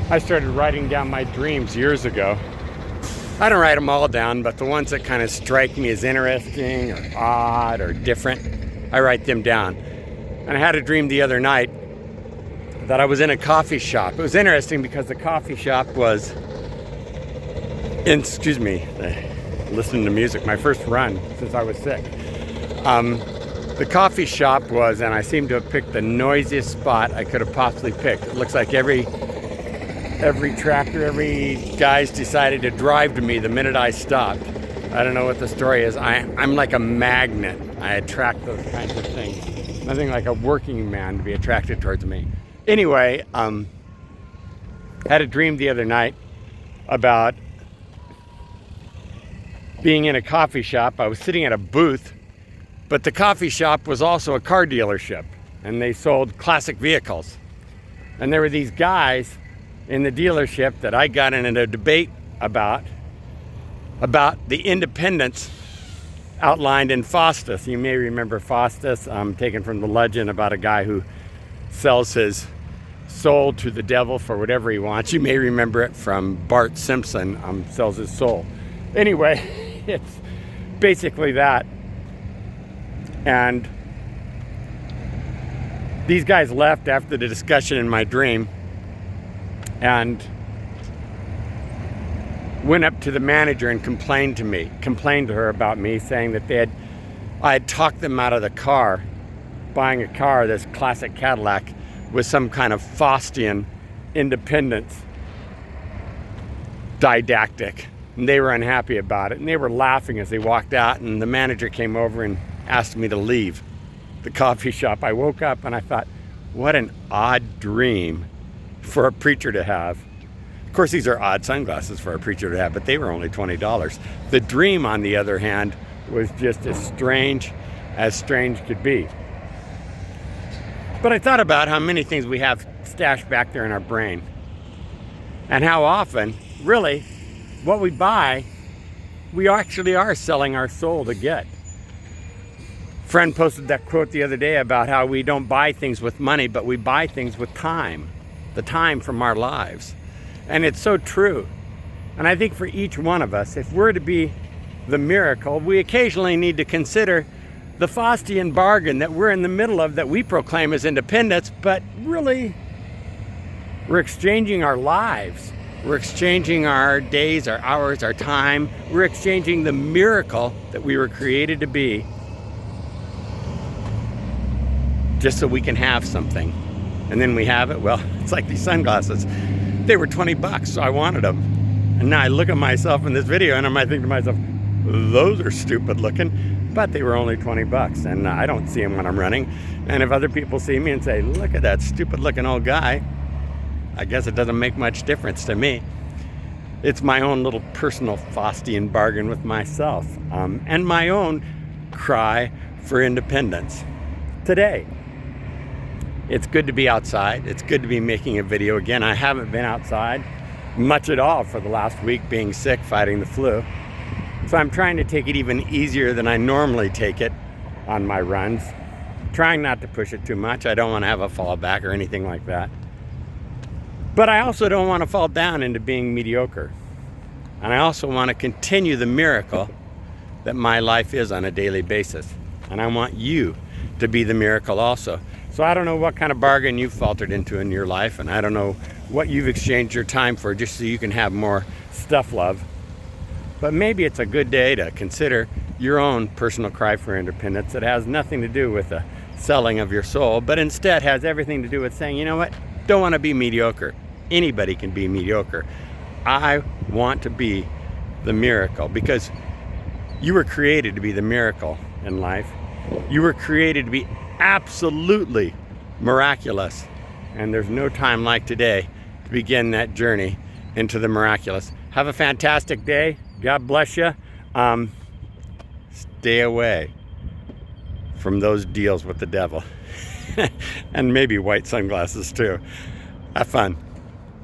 I started writing down my dreams years ago. I don't write them all down, but the ones that kind of strike me as interesting or odd or different, I write them down. And I had a dream the other night that I was in a coffee shop. It was interesting because the coffee shop was listening to music, my first run since I was sick. The coffee shop was, and I seem to have picked the noisiest spot I could have possibly picked. It looks like every tractor, every guy's decided to drive to me the minute I stopped. I don't know what the story is. I'm like a magnet. I attract those kinds of things. Nothing like a working man to be attracted towards me. Anyway, had a dream the other night about being in a coffee shop. I was sitting at a booth, but the coffee shop was also a car dealership, and they sold classic vehicles. And there were these guys in the dealership that I got in a debate about the independence outlined in Faustus. You may remember Faustus, taken from the legend about a guy who sells his soul to the devil for whatever he wants. You may remember it from Bart Simpson, sells his soul. Anyway, it's basically that. And these guys left after the discussion in my dream and went up to the manager and complained to her about me, saying that I had talked them out of the car, buying a car, this classic Cadillac, with some kind of Faustian independence didactic. And they were unhappy about it, and they were laughing as they walked out, and the manager came over and asked me to leave the coffee shop. I woke up and I thought, what an odd dream for a preacher to have. Of course, these are odd sunglasses for a preacher to have, but they were only $20. The dream, on the other hand, was just as strange could be. But I thought about how many things we have stashed back there in our brain, and how often, really, what we buy, we actually are selling our soul to get. A friend posted that quote the other day about how we don't buy things with money, but we buy things with time, the time from our lives. And it's so true. And I think for each one of us, if we're to be the miracle, we occasionally need to consider the Faustian bargain that we're in the middle of, that we proclaim as independence, but really we're exchanging our lives. We're exchanging our days, our hours, our time. We're exchanging the miracle that we were created to be, just so we can have something. And then we have it. Well, it's like these sunglasses. They were $20, so I wanted them. And now I look at myself in this video and I might think to myself, those are stupid looking, but they were only $20, and I don't see them when I'm running. And if other people see me and say, look at that stupid looking old guy, I guess it doesn't make much difference to me. It's my own little personal Faustian bargain with myself, and my own cry for independence. Today, it's good to be outside. It's good to be making a video again. I haven't been outside much at all for the last week, being sick, fighting the flu. So I'm trying to take it even easier than I normally take it on my runs. Trying not to push it too much. I don't want to have a fallback or anything like that. But I also don't want to fall down into being mediocre. And I also want to continue the miracle that my life is on a daily basis. And I want you to be the miracle also. So I don't know what kind of bargain you've faltered into in your life, and I don't know what you've exchanged your time for just so you can have more stuff love. But maybe it's a good day to consider your own personal cry for independence that has nothing to do with the selling of your soul, but instead has everything to do with saying, you know what, don't want to be mediocre. Anybody can be mediocre. I want to be the miracle, because you were created to be the miracle in life. You were created to be absolutely miraculous, and there's no time like today to begin that journey into the miraculous. Have a fantastic day. God bless you. Stay away from those deals with the devil and maybe white sunglasses too. Have fun.